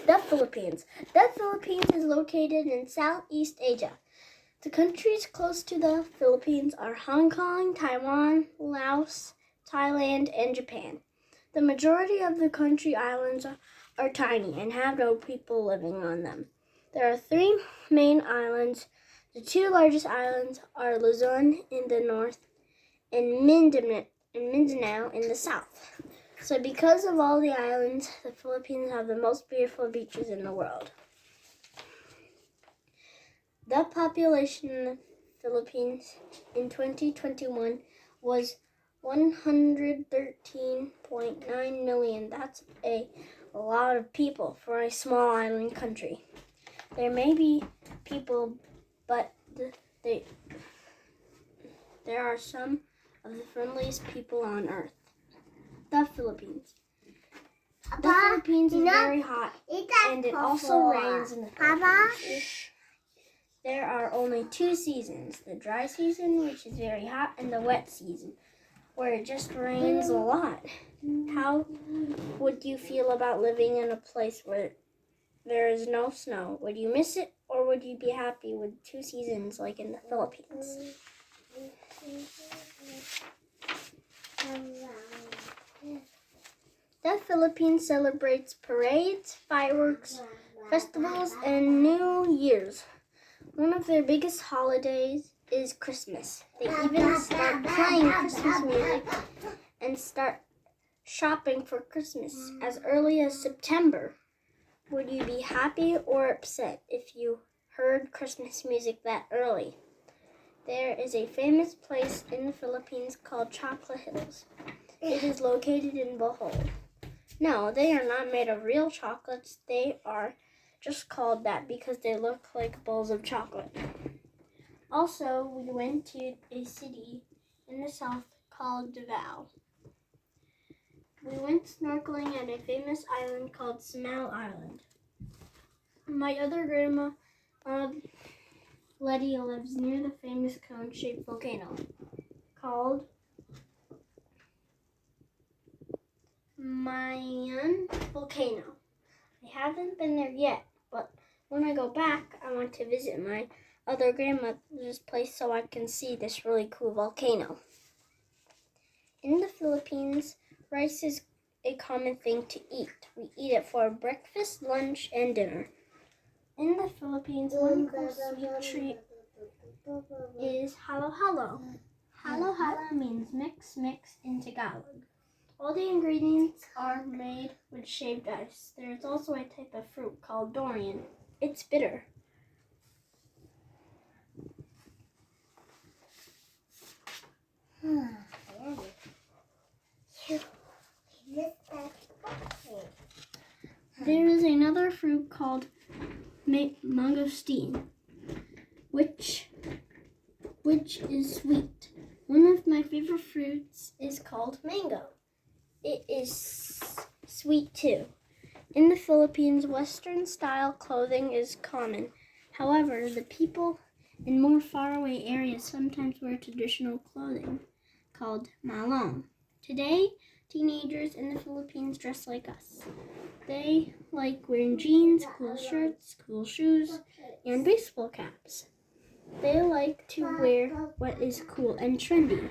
The Philippines. The Philippines is located in Southeast Asia. The countries close to the Philippines are Hong Kong, Taiwan, Laos, Thailand, and Japan. The majority of the country islands are tiny and have no people living on them. There are 3 main islands. The 2 largest islands are Luzon in the north and Mindanao in the south. So because of all the islands, the Philippines have the most beautiful beaches in the world. The population in the Philippines in 2021 was 113.9 million. That's a lot of people for a small island country. There may be people, but there are some of the friendliest people on earth. The Philippines. The Philippines is very hot, and it also rains in the Philippines. There are only 2 seasons, the dry season, which is very hot, and the wet season, where it just rains a lot. How would you feel about living in a place where there is no snow? Would you miss it, or would you be happy with 2 seasons like in the Philippines? The Philippines celebrates parades, fireworks, festivals, and New Year's. One of their biggest holidays is Christmas. They even start playing Christmas music and start shopping for Christmas as early as September. Would you be happy or upset if you heard Christmas music that early? There is a famous place in the Philippines called Chocolate Hills. It is located in Bohol. No, they are not made of real chocolates. They are just called that because they look like bowls of chocolate. Also, we went to a city in the south called Davao. We went snorkeling at a famous island called Smile Island. My other grandma, Letty, lives near the famous cone-shaped volcano called Mayon Volcano. I haven't been there yet, but when I go back, I want to visit my other grandmother's place so I can see this really cool volcano. In the Philippines, rice is a common thing to eat. We eat it for breakfast, lunch, and dinner. In the Philippines, one cool sweet treat is halo-halo. Halo-halo means mix in Tagalog. All the ingredients are made with shaved ice. There is also a type of fruit called durian. It's bitter. There is another fruit called mangosteen, which is sweet. One of my favorite fruits is called mango. It is sweet too. In the Philippines, Western-style clothing is common. However, the people in more faraway areas sometimes wear traditional clothing called malong. Today, teenagers in the Philippines dress like us. They like wearing jeans, cool shirts, cool shoes, and baseball caps. They like to wear what is cool and trendy.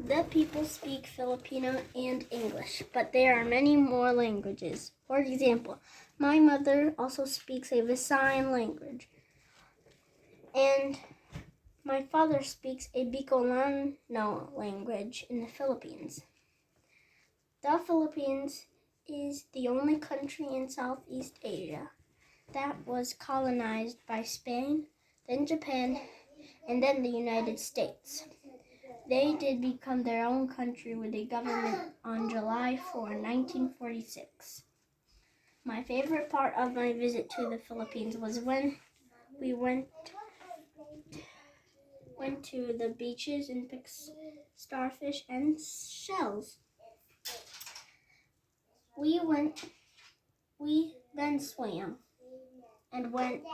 The people speak Filipino and English, but there are many more languages. For example, my mother also speaks a Visayan language, and my father speaks a Bicolano language in the Philippines. The Philippines is the only country in Southeast Asia that was colonized by Spain, then Japan, and then the United States. They did become their own country with a government on July 4, 1946. My favorite part of my visit to the Philippines was when we went to the beaches and picked starfish and shells. We then swam and went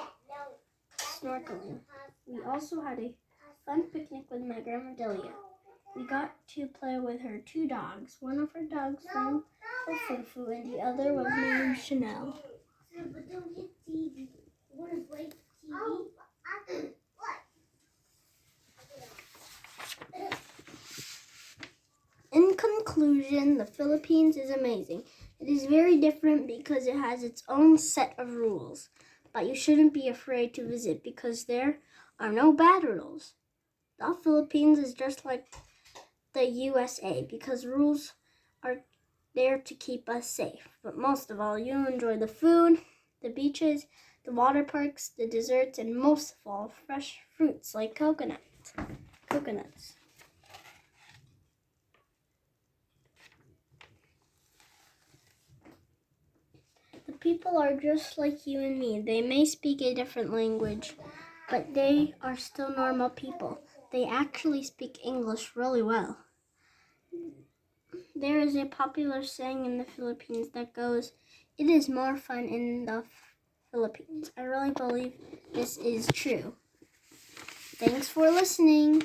snorkeling. We also had a fun picnic with my grandma Delia. we got to play with her two dogs. One of her dogs named Fufu and the other was named Chanel. But don't hit TV. You want to break TV? In conclusion, the Philippines is amazing. It is very different because it has its own set of rules. But you shouldn't be afraid to visit because there are no bad rules. The Philippines is just like the USA because rules are there to keep us safe. But most of all, you'll enjoy the food, the beaches, the water parks, the desserts, and most of all, fresh fruits like coconuts. The people are just like you and me. They may speak a different language, but they are still normal people. They actually speak English really well. There is a popular saying in the Philippines that goes, "It is more fun in the Philippines." I really believe this is true. Thanks for listening.